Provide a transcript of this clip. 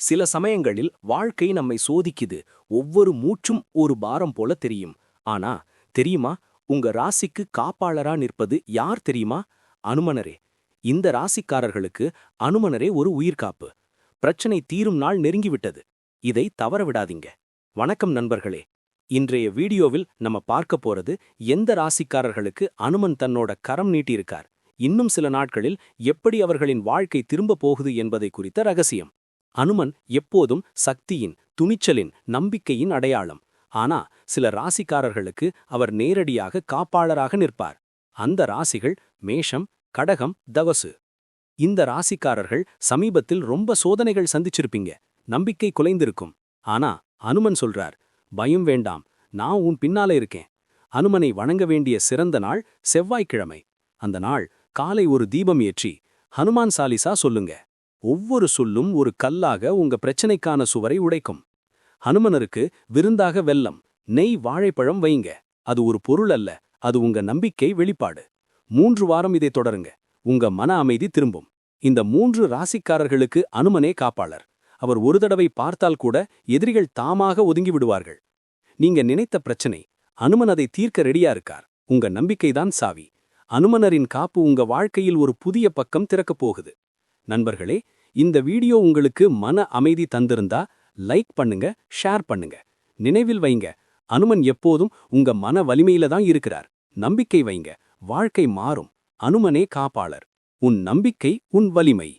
சில சமயங்களில் வாழ்க்கை நம்மை சோதிக்குது. ஒவ்வொரு மூச்சும் ஒரு பாரம் போல தெரியும். ஆனா தெரியுமா, உங்க ராசிக்கு காப்பாளரா நிற்பது யார் தெரியுமா? அனுமனரே. இந்த ராசிக்காரர்களுக்கு அனுமனரே ஒரு உயிர்காப்பு. பிரச்சனை தீரும் நாள் நெருங்கிவிட்டது. இதை தவற விடாதீங்க. வணக்கம் நண்பர்களே. இன்றைய வீடியோவில் நம்ம பார்க்க போறது எந்த ராசிக்காரர்களுக்கு அனுமன் தன்னோட கரம் நீட்டியிருக்கார், இன்னும் சில நாட்களில் எப்படி அவர்களின் வாழ்க்கை திரும்ப போகுது என்பதை குறித்த ரகசியம். அனுமன் எப்போதும் சக்தியின், துணிச்சலின், நம்பிக்கையின் அடையாளம். ஆனா சில ராசிக்காரர்களுக்கு அவர் நேரடியாக காப்பாளராக நிற்பார். அந்த ராசிகள் மேஷம், கடகம், தவசு. இந்த ராசிக்காரர்கள் சமீபத்தில் ரொம்ப சோதனைகள் சந்திச்சிருப்பீங்க. நம்பிக்கை குலைந்திருக்கும். ஆனா அனுமன் சொல்றார், பயம் வேண்டாம், நான் உன் பின்னால இருக்கேன். அனுமனை வணங்க வேண்டிய சிறந்த நாள் செவ்வாய்க்கிழமை. அந்த நாள் காலை ஒரு தீபம் ஏற்றி ஹனுமான் சாலிசா சொல்லுங்க. ஒவ்வொரு சொல்லும் ஒரு கல்லாக உங்க பிரச்சனைக்கான சுவரை உடைக்கும். ஹனுமனருக்கு விருந்தாக வெல்லம், நெய், வாழைப்பழம் வைங்க. அது ஒரு பொருள் அல்ல, அது உங்க நம்பிக்கை வெளிப்பாடு. 3 வாரம் இதை தொடருங்க. உங்க மன அமைதி திரும்பும். இந்த 3 ராசிக்காரர்களுக்கு அனுமனே காப்பாளர். அவர் ஒரு தடவை பார்த்தால் கூட எதிரிகள் தாமாக ஒதுங்கி விடுவார்கள். நீங்க நினைத்த பிரச்சனை, அனுமன் அதை தீர்க்க ரெடியா இருக்கார். உங்க நம்பிக்கைதான் சாவி. அனுமனரின் காப்பு உங்க வாழ்க்கையில் ஒரு புதிய பக்கம் திறக்கப் போகுது. நண்பர்களே, இந்த வீடியோ உங்களுக்கு மன அமைதி தந்திருந்தா லைக் பண்ணுங்க, ஷேர் பண்ணுங்க. நினைவில் வைங்க, அனுமன் எப்போதும் உங்க மன வலிமையில தான் இருக்கிறார். நம்பிக்கை வைங்க, வாழ்க்கை மாறும். அனுமனே காப்பாளர். உன் நம்பிக்கை உன் வலிமை.